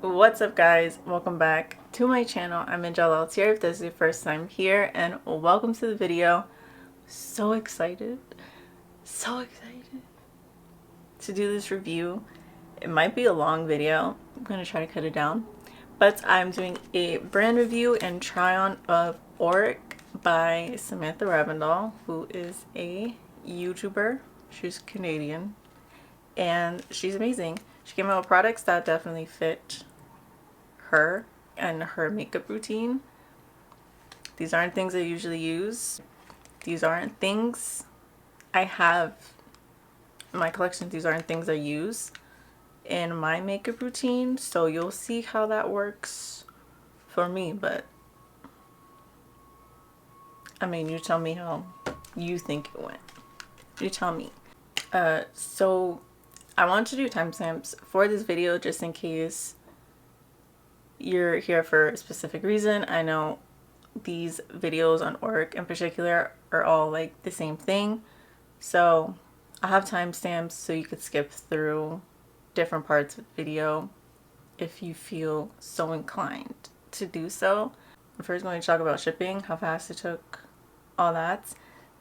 What's up, guys? Welcome back to my channel. I'm Angele Altieri if this is your first time here, and welcome to the video. So excited to do this review. It might be a long video. I'm gonna try to cut it down, but I'm doing a brand review and try on of Auric by Samantha Ravndahl, who is a YouTuber. She's Canadian and she's amazing. She came out with products that definitely fit her and her makeup routine. These aren't things I usually use. These aren't things I have in my collection. These aren't things I use in my makeup routine, so you'll see how that works for me. But I mean, you tell me how you think it went. You tell me. So I want to do timestamps for this video just in case you're here for a specific reason. I know these videos on Auric in particular are all like the same thing, so I have timestamps so you could skip through different parts of the video if you feel so inclined to do so. I'm first going to talk about shipping, how fast it took, all that,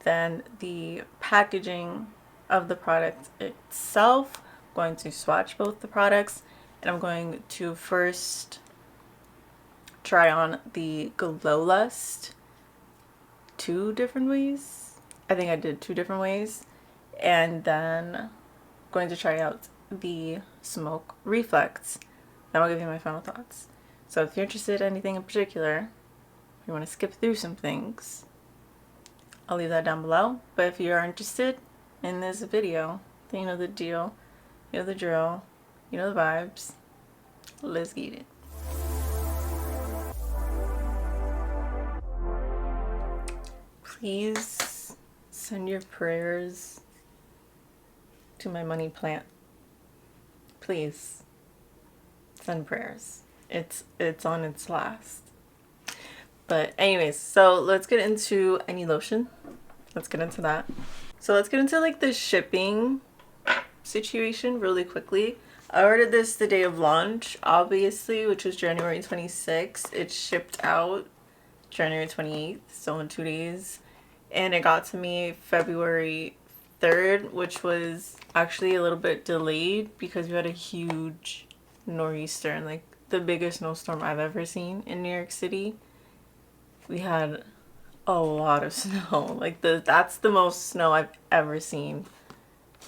then the packaging of the product itself. I'm going to swatch both the products, and I'm going to first try on the Glow Lust two different ways. I think I did two different ways, and then going to try out the Smoke Reflex. Then I'll give you my final thoughts. So if you're interested in anything in particular, if you want to skip through some things, I'll leave that down below. But if you are interested in this video, then you know the deal, you know the drill, you know the vibes. Let's get it. Please send your prayers to my money plant. Please send prayers. It's on its last. But anyways, so let's get into any lotion. Let's get into that. So let's get into like the shipping situation really quickly. I ordered this the day of launch, obviously, which was January 26th. It shipped out January 28th, so in 2 days. And it got to me February 3rd, which was actually a little bit delayed because we had a huge nor'easter, and like the biggest snowstorm I've ever seen in New York City. We had a lot of snow. Like that's the most snow I've ever seen.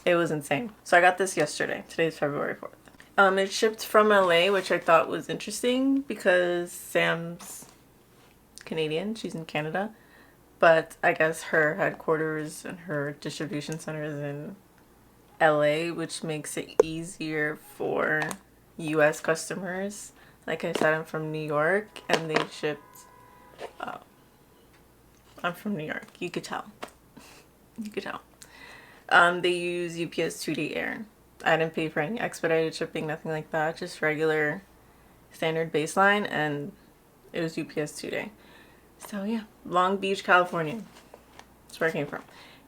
It was insane. So I got this yesterday. Today's February 4th. It shipped from LA, which I thought was interesting because Sam's Canadian. She's in Canada. But I guess her headquarters and her distribution center is in LA, which makes it easier for US customers. Like I said, I'm from New York, and they shipped... I'm from New York. You could tell. You could tell. They use UPS 2-day air. I didn't pay for any expedited shipping, nothing like that. Just regular standard baseline, and it was UPS 2-day. So yeah, Long Beach, California. That's where it came from.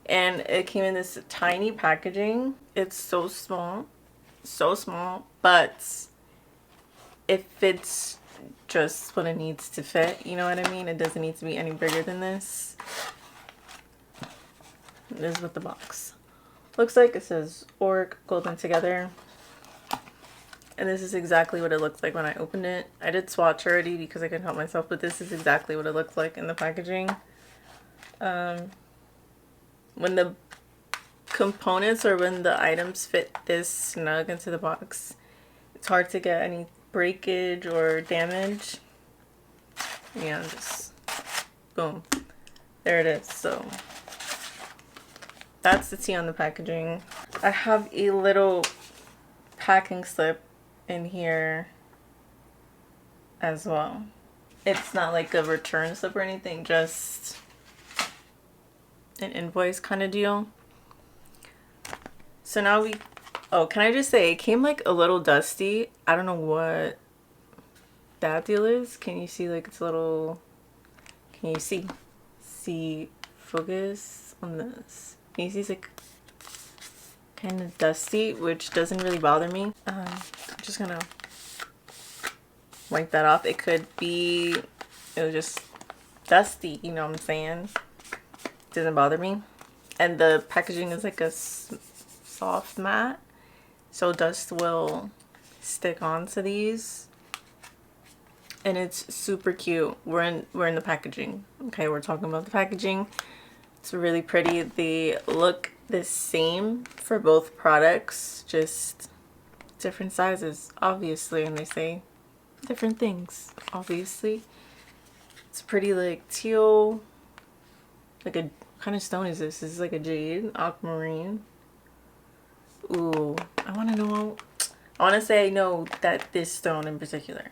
And it came in this tiny packaging. It's so small, but it fits just what it needs to fit. You know what I mean? It doesn't need to be any bigger than this. This is what the box looks like. It says Auric Golden Together. And this is exactly what it looked like when I opened it. I did swatch already because I couldn't help myself, but this is exactly what it looked like in the packaging. When the components or when the items fit this snug into the box, it's hard to get any breakage or damage. Yeah, just boom. There it is. So that's the tea on the packaging. I have a little packing slip in here as well. It's not like a return slip or anything, just an invoice kind of deal. So now can I just say, it came like a little dusty. I don't know what that deal is. Can you see like it's a little, can you see focus on this? Can you see it's like kind of dusty, which doesn't really bother me. I'm just gonna wipe that off. It could be, it was just dusty, you know what I'm saying? Doesn't bother me. And the packaging is like a soft matte, so dust will stick onto these. And it's super cute. We're in the packaging. Okay, we're talking about the packaging. It's really pretty. They look the same for both products, just different sizes, obviously, and they say different things, obviously. It's pretty like teal, like a, what kind of stone is this? This is like a jade, aquamarine. Ooh, I want to know, I want to say I know that this stone in particular.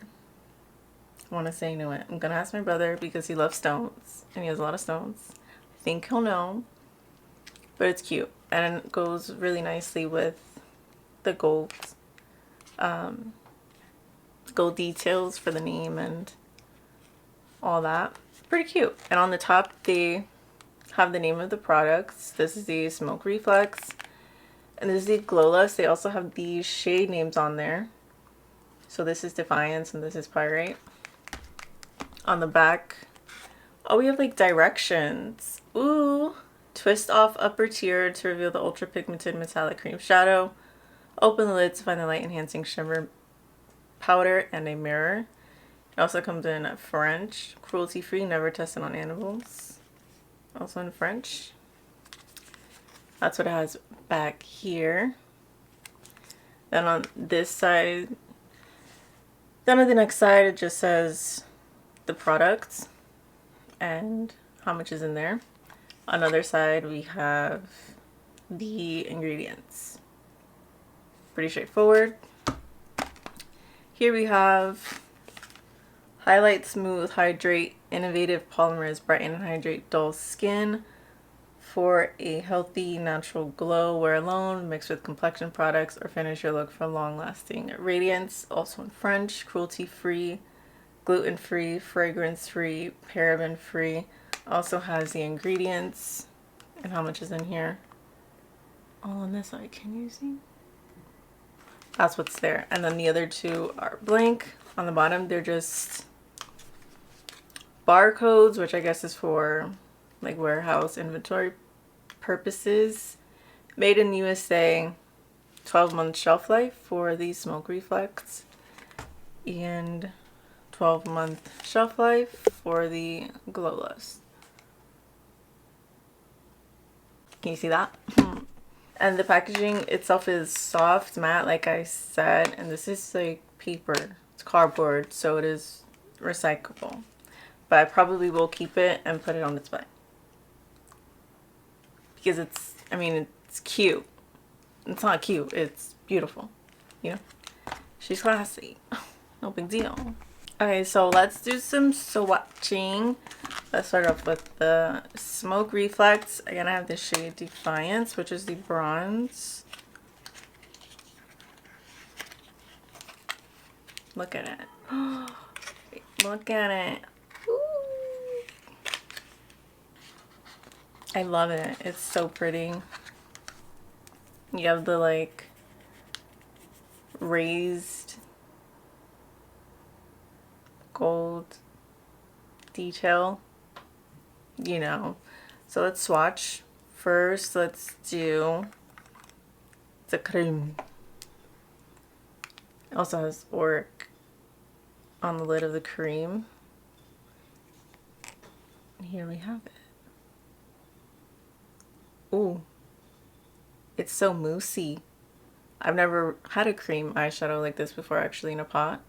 I want to say I know it. I'm going to ask my brother because he loves stones and he has a lot of stones. I think he'll know, but it's cute and it goes really nicely with the gold gold details for the name and all that. Pretty cute. And on the top they have the name of the products. This is the Smoke Reflex and this is the Glow Lust. They also have the shade names on there. So this is Defiance and this is Pyrite. On the back, oh, we have like directions. Ooh. Twist off upper tier to reveal the ultra pigmented metallic cream shadow. Open the lid to find the light enhancing shimmer powder and a mirror. It also comes in French, cruelty free, never tested on animals. Also in French. That's what it has back here. Then on this side, then on the next side, it just says the products and how much is in there. On the other side, we have the ingredients. Pretty straightforward. Here we have highlight, smooth, hydrate, innovative polymers, brighten and hydrate dull skin for a healthy, natural glow. Wear alone, mix with complexion products, or finish your look for long-lasting radiance. Also in French, cruelty-free, gluten-free, fragrance-free, paraben-free. Also has the ingredients and how much is in here. All on this side, can you see? That's what's there. And then the other two are blank. On the bottom, they're just barcodes, which I guess is for like warehouse inventory purposes. Made in USA, 12-month shelf life for the Smoke Reflex, and 12-month shelf life for the Glow Lust. Can you see that? And the packaging itself is soft matte, like I said, and this is like paper. It's cardboard, so it is recyclable. But I probably will keep it and put it on display. Because it's, I mean, it's cute. It's not cute, it's beautiful. You know? She's classy. No big deal. Okay, so let's do some swatching. Let's start off with the Smoke Reflex. Again, I have the shade Defiance, which is the bronze. Look at it. Look at it. Ooh. I love it. It's so pretty. You have the like raised gold detail, you know. So let's swatch. First, let's do the cream. It also has Auric on the lid of the cream. And here we have it. Ooh, it's so moussey. I've never had a cream eyeshadow like this before, actually, in a pot.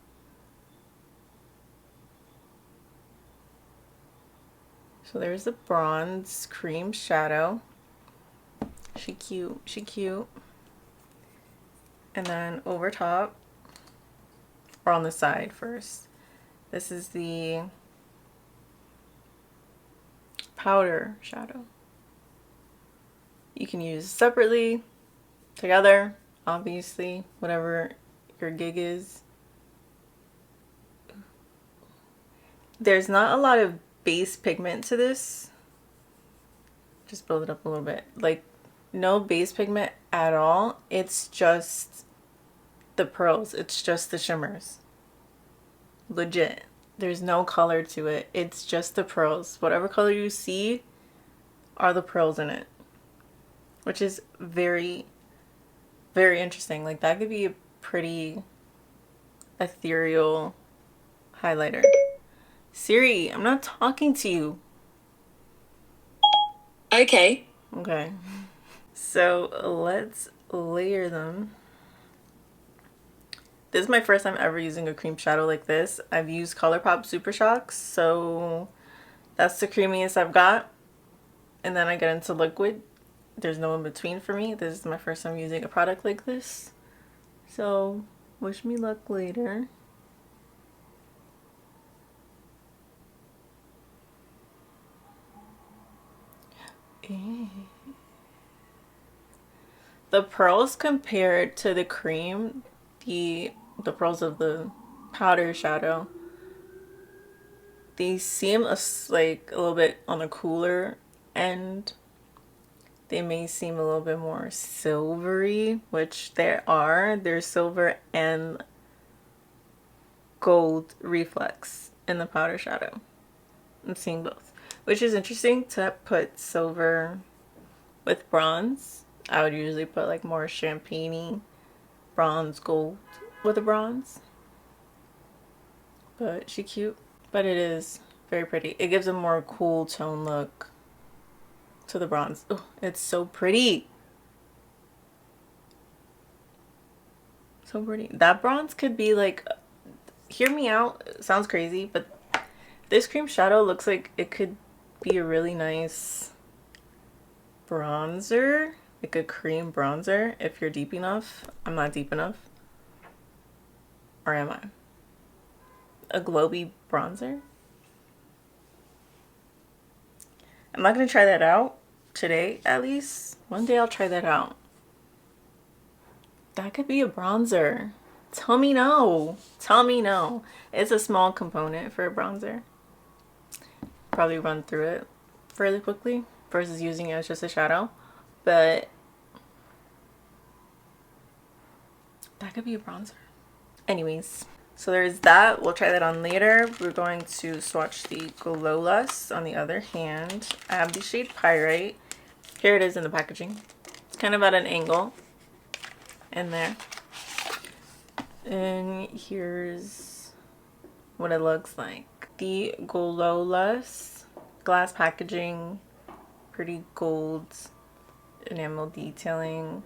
So there's the bronze cream shadow. She cute, she cute. And then over top, or on the side first, this is the powder shadow. You can use separately, together, obviously, whatever your gig is. There's not a lot of base pigment to this. Just build it up a little bit. Like, no base pigment at all. It's just the pearls. It's just the shimmers. Legit. There's no color to it. It's just the pearls. Whatever color you see are the pearls in it. Which is very, very interesting. Like, that could be a pretty ethereal highlighter. Siri, I'm not talking to you. Okay. Okay. So let's layer them. This is my first time ever using a cream shadow like this. I've used Colourpop Super Shocks, so that's the creamiest I've got. And then I get into liquid. There's no in between for me. This is my first time using a product like this. So wish me luck later. The pearls compared to the cream, the pearls of the powder shadow, they seem like a little bit on the cooler end. They may seem a little bit more silvery, which there's silver and gold reflex in the powder shadow. I'm seeing both, which is interesting to put silver with bronze. I would usually put like more champagne-y bronze gold with a bronze, but she cute. But it is very pretty. It gives a more cool tone look to the bronze. Oh, it's so pretty. So pretty. That bronze could be like, hear me out, it sounds crazy, but this cream shadow looks like it could be a really nice bronzer, like a cream bronzer if you're deep enough. I'm not deep enough. Or am I? A glowy bronzer? I'm not gonna try that out today, at least. One day I'll try that out. That could be a bronzer. Tell me no. Tell me no. It's a small component for a bronzer. Probably run through it fairly quickly versus using it as just a shadow. But that could be a bronzer. Anyways, so there's that. We'll try that on later. We're going to swatch the Glow Lust on the other hand. I have the shade Pyrite. Here it is in the packaging. It's kind of at an angle in there. And here's what it looks like. The Glow Lust, glass packaging, pretty gold enamel detailing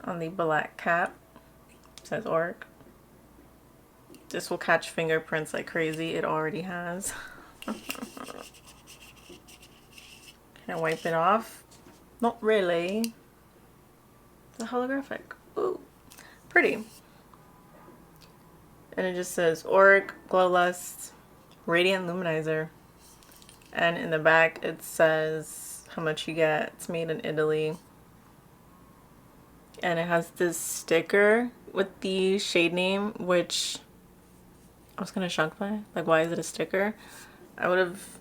on the black cap. It says Auric. This will catch fingerprints like crazy. It already has. Can I wipe it off? Not really. It's holographic. Ooh, pretty. And it just says Auric Glow Lust Radiant Luminizer. And in the back it says how much you get. It's made in Italy. And it has this sticker with the shade name, which I was kind of shocked by. Like, why is it a sticker? I would have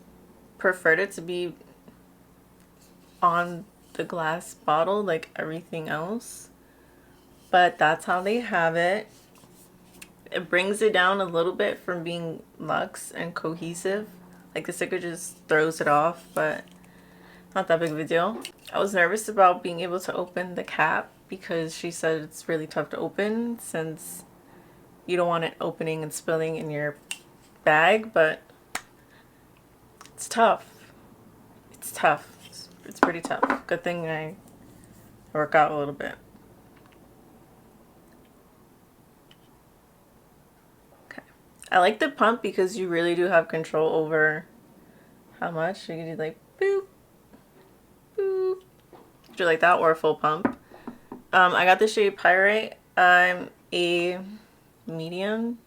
preferred it to be on the glass bottle like everything else. But that's how they have it. It brings it down a little bit from being luxe and cohesive. Like, the sticker just throws it off, but not that big of a deal. I was nervous about being able to open the cap because she said it's really tough to open since you don't want it opening and spilling in your bag, but it's tough. It's tough. It's pretty tough. Good thing I work out a little bit. Okay. I like the pump because you really do have control over how much. You can do like boop, boop. Do like that or a full pump. I got the shade Pyrite. I'm a medium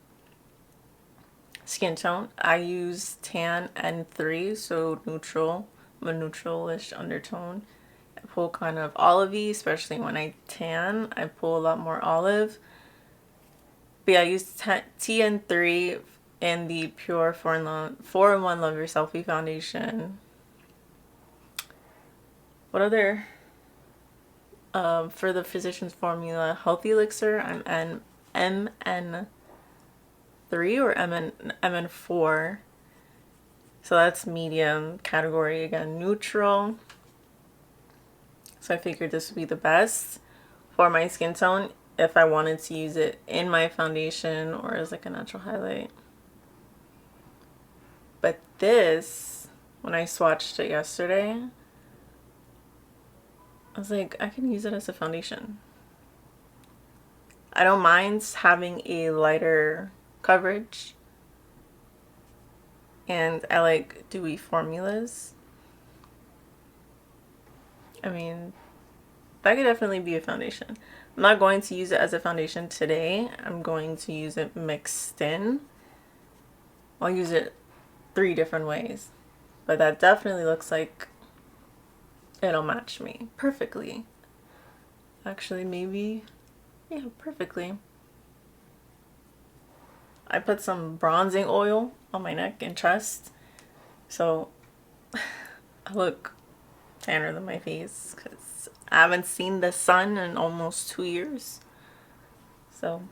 skin tone. I use tan N3, so neutral. I'm a neutral-ish undertone. I pull kind of olivey, especially when I tan. I pull a lot more olive. But yeah, I use TN3 in the Pure 4-in-1 Love Your Selfie Foundation. What other? For the Physicians Formula Healthy Elixir, I'm MN MN3 or MN4. So that's medium. Category, again, neutral. So I figured this would be the best for my skin tone if I wanted to use it in my foundation or as like a natural highlight. But this, when I swatched it yesterday, I was like, I can use it as a foundation. I don't mind having a lighter coverage, and I like dewy formulas. I mean, that could definitely be a foundation. I'm not going to use it as a foundation today. I'm going to use it mixed in. I'll use it 3 different ways, but that definitely looks like it'll match me perfectly. Actually, maybe, yeah, perfectly. I put some bronzing oil on my neck and chest, so I look tanner than my face because I haven't seen the sun in almost 2 years. So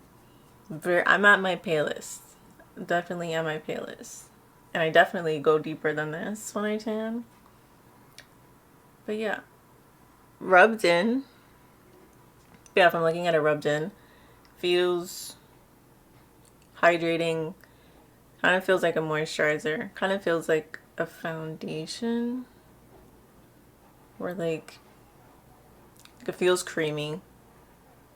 I'm at my palest. Definitely at my palest. And I definitely go deeper than this when I tan. But yeah, rubbed in. Yeah, if I'm looking at it rubbed in, feels hydrating. Kind of feels like a moisturizer. Kind of feels like a foundation. Or like it feels creamy.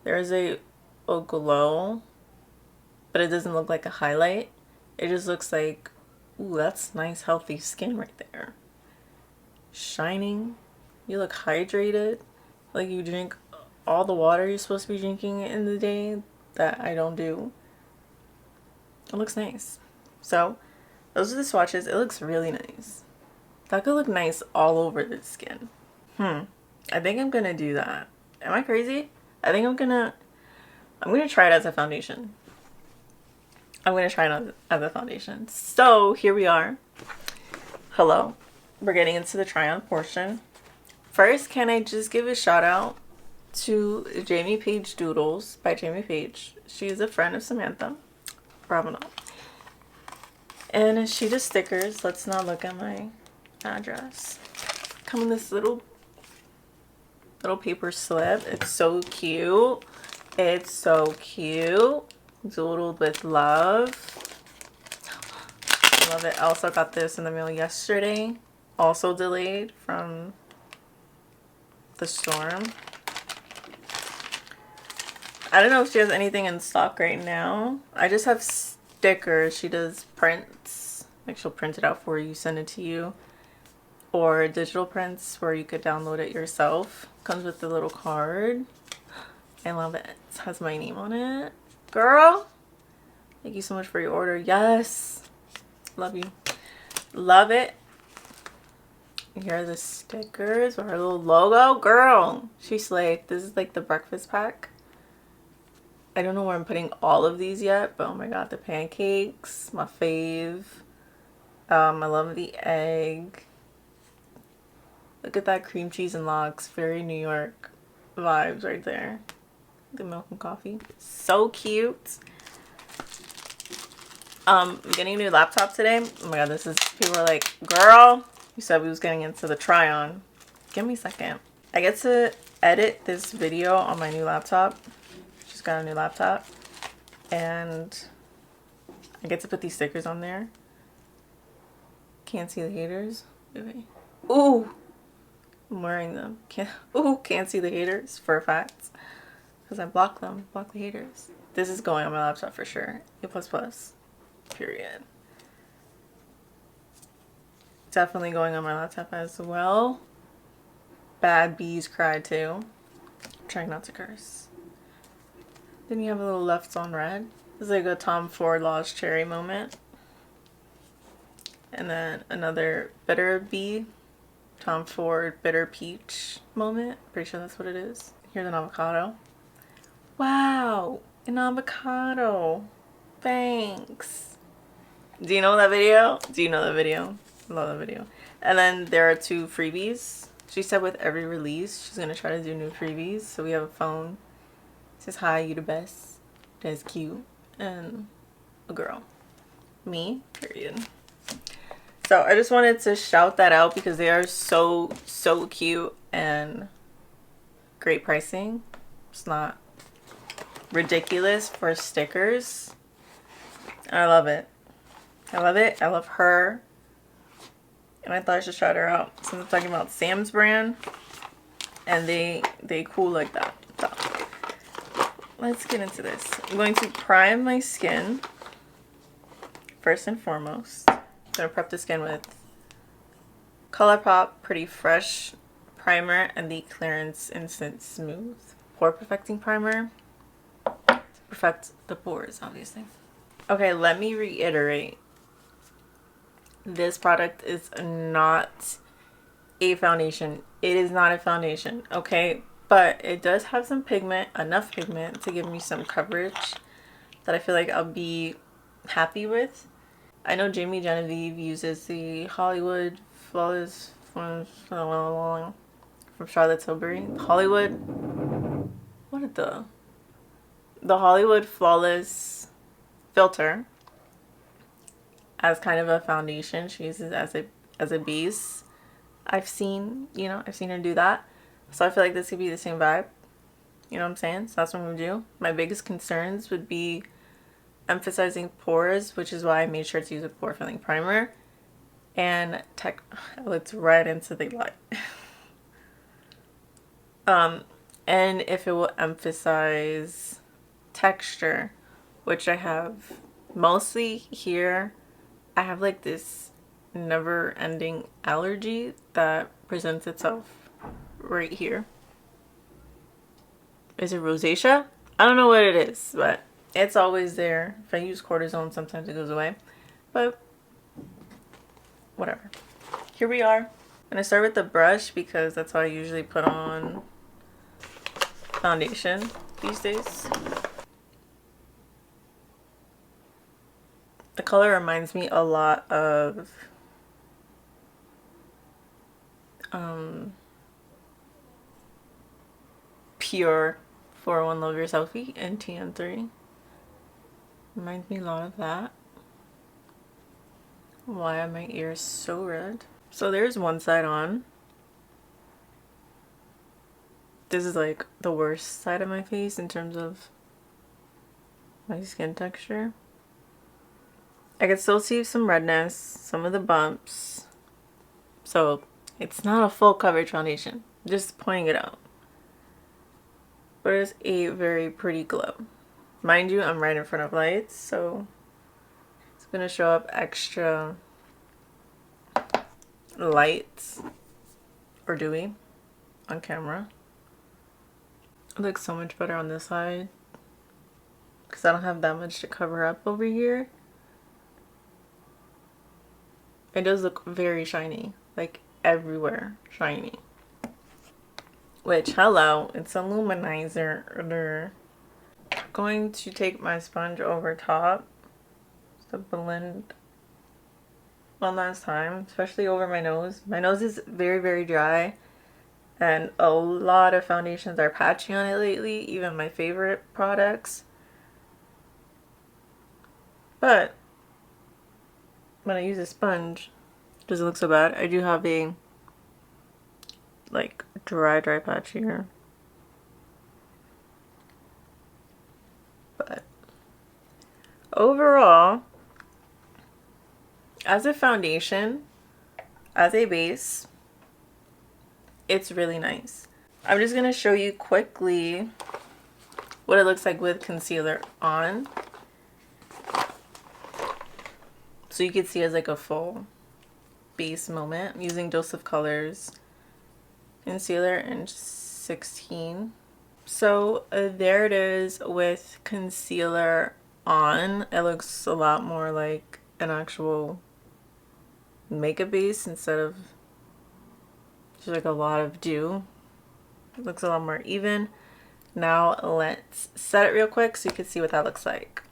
There's a glow, but it doesn't look like a highlight. It just looks like, ooh, that's nice healthy skin right there. Shining. You look hydrated. Like you drink all the water you're supposed to be drinking in the day that I don't do. It looks nice. So those are the swatches. It looks really nice. That could look nice all over the skin. I think I'm gonna do that. Am I crazy? I think I'm gonna try it as a foundation. I'm gonna try it as a foundation. So here we are. Hello. We're getting into the try on portion. First, can I just give a shout out to Jamie Page Doodles by Jamie Page. She's a friend of Samantha Ravndahl. And she does stickers. Let's not look at my address. Come in this little paper slip. It's so cute. It's so cute. Doodled with love. I love it. I also got this in the mail yesterday. Also delayed from the storm. I don't know if she has anything in stock right now. I just have stickers. She does prints. Like she'll print it out for you, send it to you. Or digital prints where you could download it yourself. Comes with the little card. I love it. It has my name on it. Girl, thank you so much for your order. Yes. Love you. Love it. Here are the stickers with her little logo. Girl, she slayed. This is like the breakfast pack. I don't know where I'm putting all of these yet, but oh my god, the pancakes, my fave. I love the egg. Look at that cream cheese and lox. Very New York vibes right there. The milk and coffee. So cute. I'm getting a new laptop today. Oh my god, this is, people are like, girl, you said we was getting into the try on. Give me a second. I get to edit this video on my new laptop. She's got a new laptop. And I get to put these stickers on there. Can't see the haters. Wait. Ooh! I'm wearing them. Can't see the haters for a fact. Because I block them. Block the haters. This is going on my laptop for sure. A++. Period. Definitely going on my laptop as well. Bad bees cry too. I'm trying not to curse. Then you have a little left on red. This is like a Tom Ford Lost Cherry moment. And then another bitter bee. Tom Ford Bitter Peach moment. Pretty sure that's what it is. Here's an avocado. Wow, an avocado. Thanks. Do you know that video? Do you know that video? Love that video. And then there are 2 freebies. She said with every release, she's gonna try to do new freebies. So we have a phone. It says, hi, you the best. That's cute. And a girl. me, period. So I just wanted to shout that out because they are so cute and great pricing. It's not ridiculous for stickers. I love it. I love it. I love her. And I thought I should shout her out since I'm talking about Sam's brand. And they cool like that. So let's get into this. I'm going to prime my skin first and foremost. I'm going to prep the skin with Colourpop Pretty Fresh Primer and the Clarins Instant Smooth Pore Perfecting Primer to perfect the pores, obviously. Okay, let me reiterate. This product is not a foundation. It is not a foundation, okay? But it does have some pigment, enough pigment to give me some coverage that I feel like I'll be happy with. I know Jamie Genevieve uses the Hollywood Flawless from Charlotte Tilbury. Hollywood, what the Hollywood Flawless filter as kind of a foundation. She uses it as a base. I've seen her do that. So I feel like this could be the same vibe. You know what I'm saying? So that's what I'm going to do. My biggest concerns would be emphasizing pores, which is why I made sure to use a pore filling primer. And I looked right into the light. And if it will emphasize texture, which I have mostly here. I have like this never-ending allergy that presents itself right here. Is it rosacea? I don't know what it is, but it's always there. If I use cortisone, sometimes it goes away. But whatever. Here we are. I'm gonna start with the brush because that's how I usually put on foundation these days. The color reminds me a lot of Pure 401 Love Your Selfie and TN3. Reminds me a lot of that. Why are my ears so red? So there's one side on. This is like the worst side of my face in terms of my skin texture. I can still see some redness, some of the bumps. So it's not a full coverage foundation, just pointing it out. But it's a very pretty glow. Mind you, I'm right in front of lights, so it's gonna show up extra light or dewy on camera. It looks so much better on this side because I don't have that much to cover up over here. It does look very shiny, like everywhere shiny. Which, hello, it's a luminizer. I'm going to take my sponge over top to blend one last time, especially over my nose. My nose is very dry, and a lot of foundations are patchy on it lately, even my favorite products. But when I use a sponge, it doesn't look so bad. I do have a like dry patch here, but overall, as a foundation, as a base, it's really nice. I'm just gonna show you quickly what it looks like with concealer on, so you can see as like a full base moment. I'm using Dose of Colors concealer in 16. So there it is with concealer on. It looks a lot more like an actual makeup base instead of just like a lot of dew. It looks a lot more even. Now let's set it real quick so you can see what that looks like.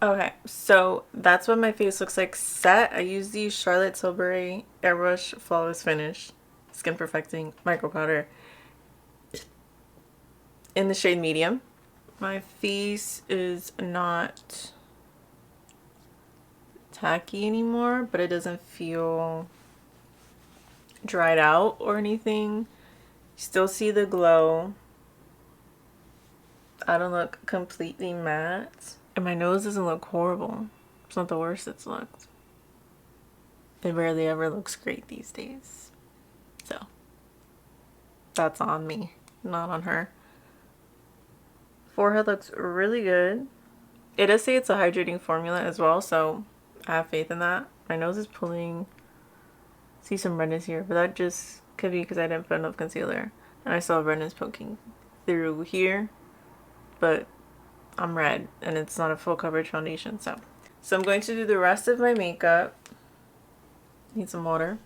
Okay, so that's what my face looks like set. I use the Charlotte Tilbury Airbrush Flawless Finish Skin Perfecting Micro Powder in the shade medium. My face is not tacky anymore, but it doesn't feel dried out or anything. Still see the glow. I don't look completely matte. And my nose doesn't look horrible. It's not the worst it's looked. It rarely ever looks great these days. So that's on me, not on her. Forehead looks really good. It does say it's a hydrating formula as well, so I have faith in that. My nose is pulling. See some redness here, but that just could be because I didn't put enough concealer. And I saw redness poking through here, but I'm red and it's not a full coverage foundation. So I'm going to do the rest of my makeup. Need some water.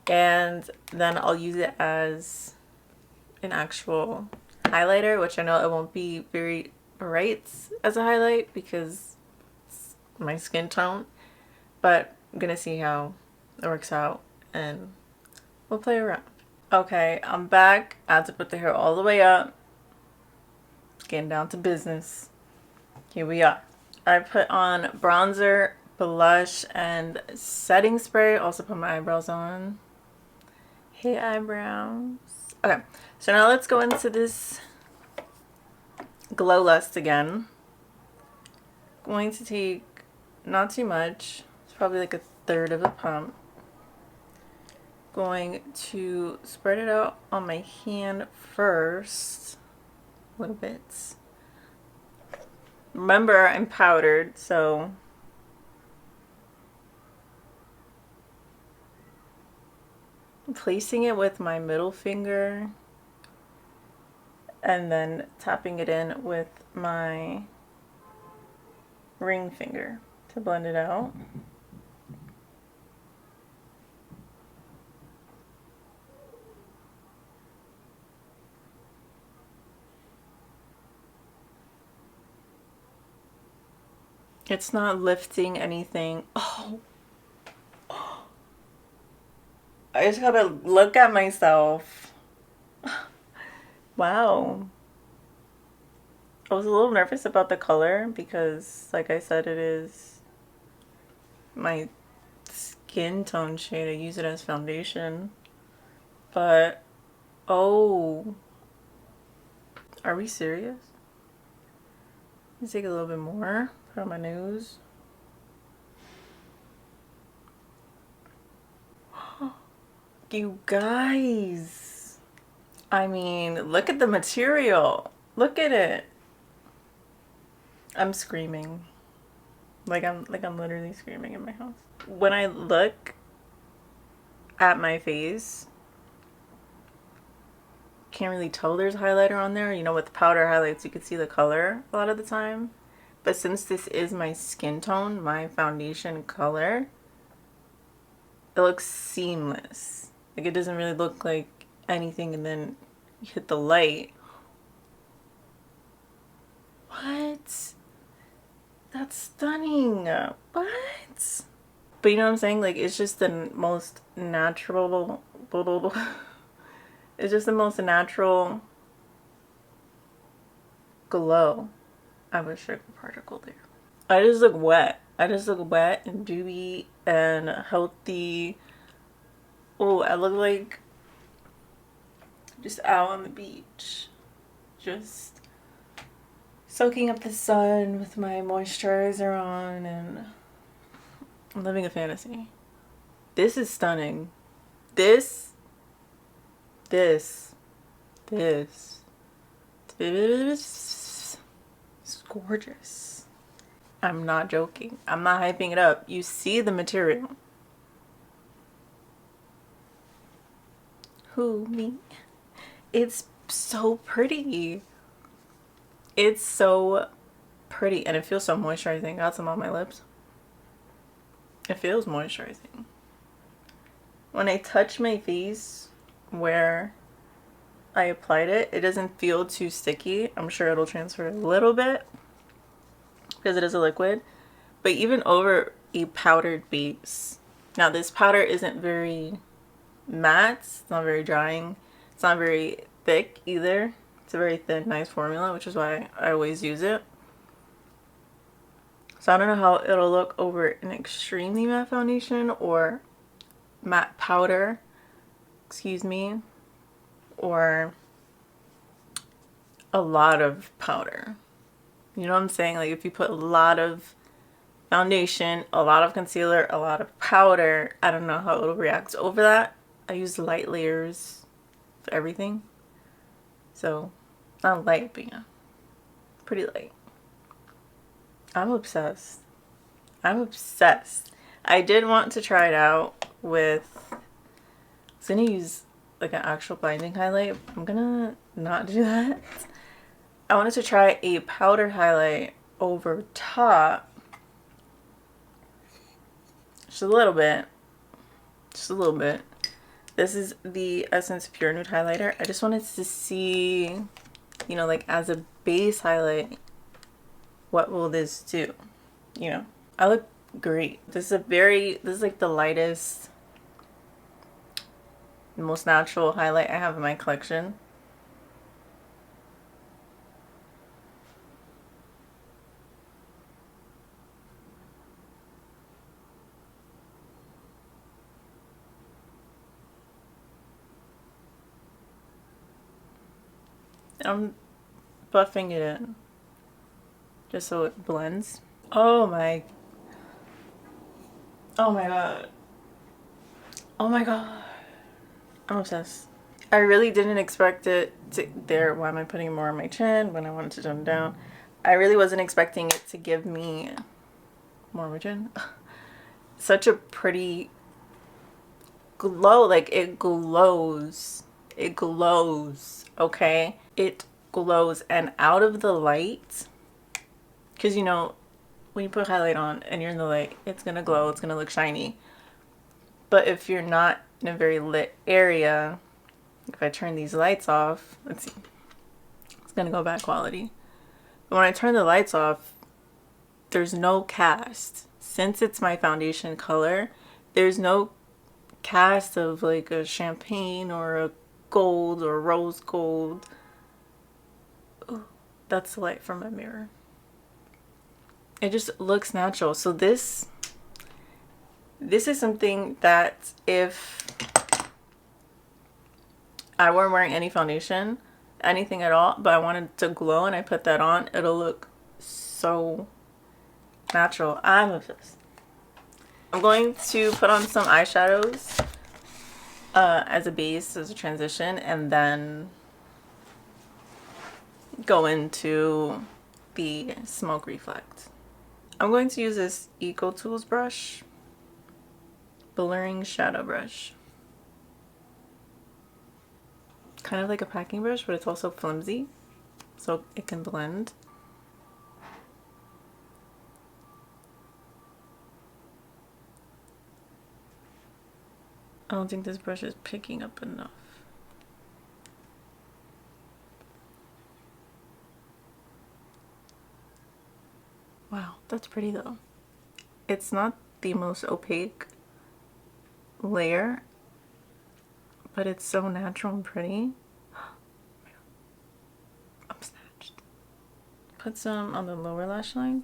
And then I'll use it as an actual highlighter, which I know it won't be very bright as a highlight because it's my skin tone, but I'm gonna see how it works out and we'll play around. Okay, I'm back. I had to put the hair all the way up. Getting down to business. Here we are. I put on bronzer, blush, and setting spray. Also put my eyebrows on. Hey, eyebrows. Okay, so now let's go into this Glow Lust again. Going to take not too much. It's probably like a third of a pump. Going to spread it out on my hand first. A little bit. Remember, I'm powdered, so I'm placing it with my middle finger and then tapping it in with my ring finger to blend it out. It's not lifting anything. Oh. I just gotta look at myself. Wow. I was a little nervous about the color because, like I said, it is my skin tone shade. I use it as foundation. But, oh. Are we serious? Let's take a little bit more. Put on my nose. You guys. I mean, look at the material. Look at it. I'm screaming. Like I'm literally screaming in my house. When I look at my face, can't really tell there's highlighter on there. You know, with powder highlights, you can see the color a lot of the time. But since this is my skin tone, my foundation color, it looks seamless. Like, it doesn't really look like anything, and then you hit the light. What? That's stunning. What? But you know what I'm saying? Like, it's just the most natural. It's just the most natural glow. I have a sugar particle there. I just look wet. I just look wet and dewy and healthy. Oh, I look like just out on the beach. Just soaking up the sun with my moisturizer on, and I'm living a fantasy. This is stunning. This is gorgeous. I'm not joking. I'm not hyping it up. You see the material. Who, me? It's so pretty. It's so pretty, and it feels so moisturizing. Got some on my lips. It feels moisturizing. When I touch my face where I applied it, it doesn't feel too sticky. I'm sure it'll transfer a little bit because it is a liquid, but even over a powdered base. Now, this powder isn't very matte, it's not very drying, it's not very thick either. It's a very thin, nice formula, which is why I always use it. So I don't know how it'll look over an extremely matte foundation or matte powder, excuse me, or a lot of powder. You know what I'm saying? Like if you put a lot of foundation, a lot of concealer, a lot of powder, I don't know how it'll react over that. I use light layers for everything. So not light, but yeah, pretty light. I'm obsessed. I'm obsessed. I did want to try it out with, I was gonna use like an actual blinding highlight. I'm gonna not do that. I wanted to try a powder highlight over top. Just a little bit. Just a little bit. This is the Essence Pure Nude Highlighter. I just wanted to see, you know, like as a base highlight, what will this do? You know, I look great. This is like the lightest, most natural highlight I have in my collection. I'm buffing it in just so it blends. Oh my god. Oh my god. I'm obsessed. I really didn't expect it to, why am I putting more on my chin when I wanted to tone it down? I really wasn't expecting it to give me more on my chin. Such a pretty glow. Like it glows. It glows, okay? It glows, and out of the light, because you know when you put highlight on and you're in the light, it's gonna glow, it's gonna look shiny. But if you're not in a very lit area, if I turn these lights off, let's see, it's gonna go back quality. But when I turn the lights off, there's no cast. Since it's my foundation color, there's no cast of like a champagne or a gold or rose gold. Ooh, that's the light from my mirror. It just looks natural. So this is something that if I weren't wearing any foundation, anything at all, but I wanted to glow and I put that on, it'll look so natural. I'm obsessed. I'm going to put on some eyeshadows as a base, as a transition, and then go into the Smoke Reflect. I'm going to use this Eco Tools brush, Blurring Shadow Brush. Kind of like a packing brush, but it's also flimsy, so it can blend. I don't think this brush is picking up enough. Wow, that's pretty though. It's not the most opaque layer, but it's so natural and pretty. I'm snatched. Put some on the lower lash line.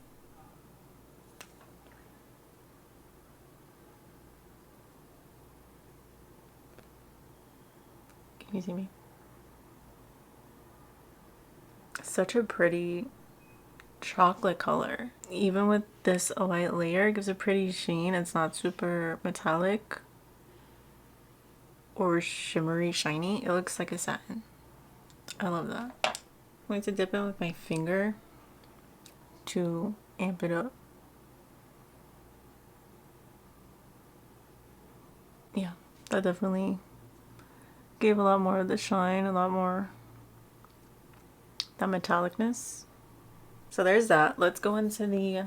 Can you see me? Such a pretty chocolate color. Even with this light layer, it gives a pretty sheen. It's not super metallic or shimmery shiny. It looks like a satin. I love that. I'm going to dip it with my finger to amp it up. Yeah, that definitely gave a lot more of the shine, a lot more that metallicness. So there's that. Let's go into the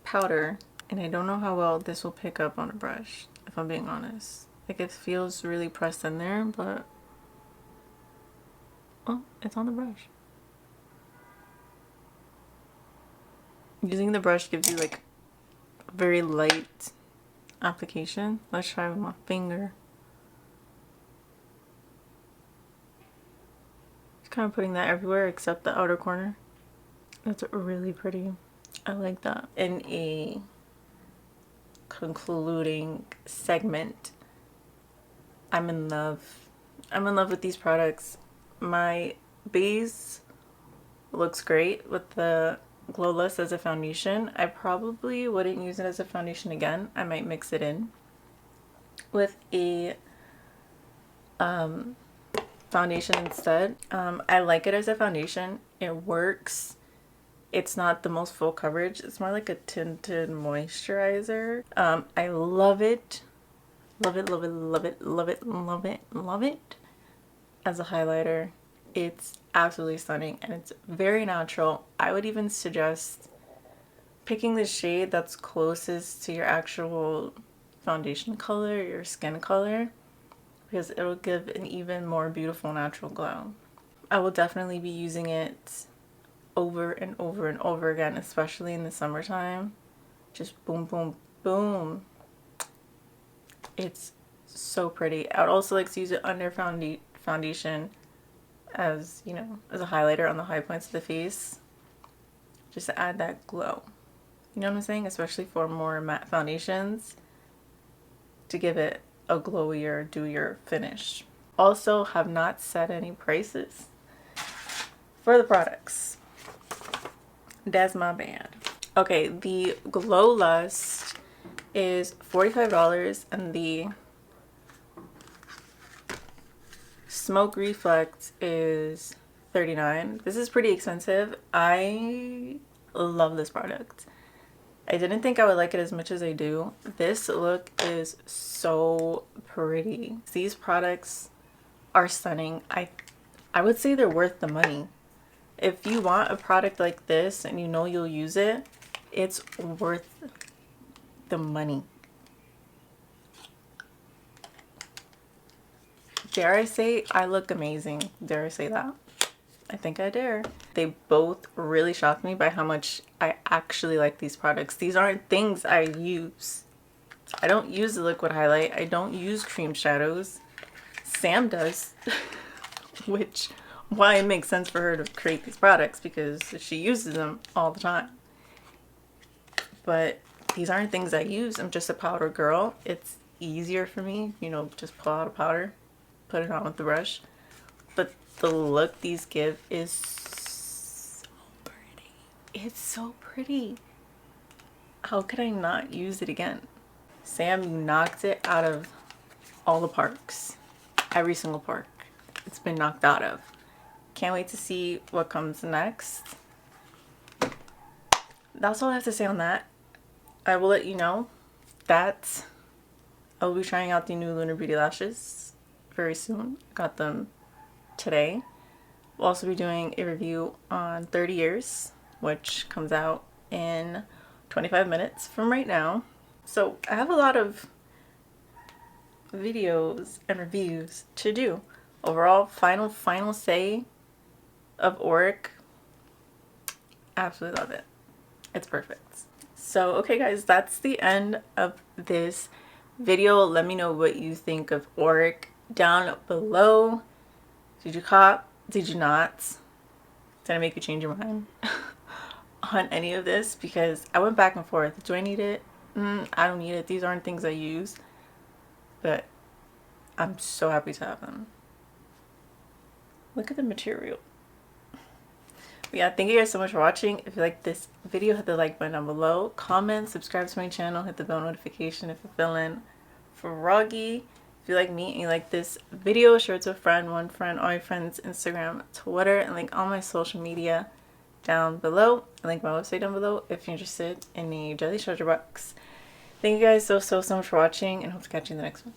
powder. And I don't know how well this will pick up on a brush, if I'm being honest. Like it feels really pressed in there, but oh, it's on the brush. Using the brush gives you like a very light application. Let's try with my finger. Just kind of putting that everywhere except the outer corner. That's really pretty. I like that. In a concluding segment, I'm in love. I'm in love with these products. My base looks great with the Glow Lust as a foundation. I probably wouldn't use it as a foundation again. I might mix it in with a foundation instead. I like it as a foundation. It works. It's not the most full coverage. It's more like a tinted moisturizer. I love it. Love it, love it, love it, love it, love it, love it. As a highlighter, it's absolutely stunning and it's very natural. I would even suggest picking the shade that's closest to your actual foundation color, your skin color, because it'll give an even more beautiful natural glow. I will definitely be using it over and over and over again, especially in the summertime. Just boom, boom, boom. It's so pretty. I would also like to use it under foundation as, you know, as a highlighter on the high points of the face, just to add that glow. You know what I'm saying? Especially for more matte foundations, to give it a glowier, dewier finish. Also, have not set any prices for the products. That's my bad. Okay, the Glow Lust is $45 and the Smoke Reflect is $39. This is pretty expensive. I love this product. I didn't think I would like it as much as I do. This look is so pretty. These products are stunning. I would say they're worth the money. If you want a product like this and you know you'll use it, it's worth the money. Dare I say I look amazing? Dare I say that? I think I dare. They both really shocked me by how much I actually like these products. These aren't things I use. I don't use the liquid highlight. I don't use cream shadows. Sam does, which why it makes sense for her to create these products, because she uses them all the time. But these aren't things I use. I'm just a powder girl. It's easier for me, you know, just pull out a powder, put it on with the brush. But the look these give is so pretty. It's so pretty. How could I not use it again? Sam, you knocked it out of all the parks. Every single park it's been knocked out of. Can't wait to see what comes next. That's all I have to say on that. I will let you know that I will be trying out the new Lunar Beauty lashes very soon. Got them today. We'll also be doing a review on 30 Years, which comes out in 25 minutes from right now. So I have a lot of videos and reviews to do. Overall, final say of Auric. Absolutely love it. It's perfect. So, okay guys, that's the end of this video. Let me know what you think of Auric down below. Did you cop? Did you not? Did I make you change your mind on any of this? Because I went back and forth. Do I need it? I don't need it. These aren't things I use. But I'm so happy to have them. Look at the material. But yeah, thank you guys so much for watching. If you like this video, hit the like button down below. Comment, subscribe to my channel, hit the bell notification if you're feeling froggy. If you like me and you like this video, share it to a friend, one friend, all your friends, Instagram, Twitter, and link all my social media down below. And link my website down below if you're interested in a jelly treasure box. Thank you guys so much for watching, and hope to catch you in the next one.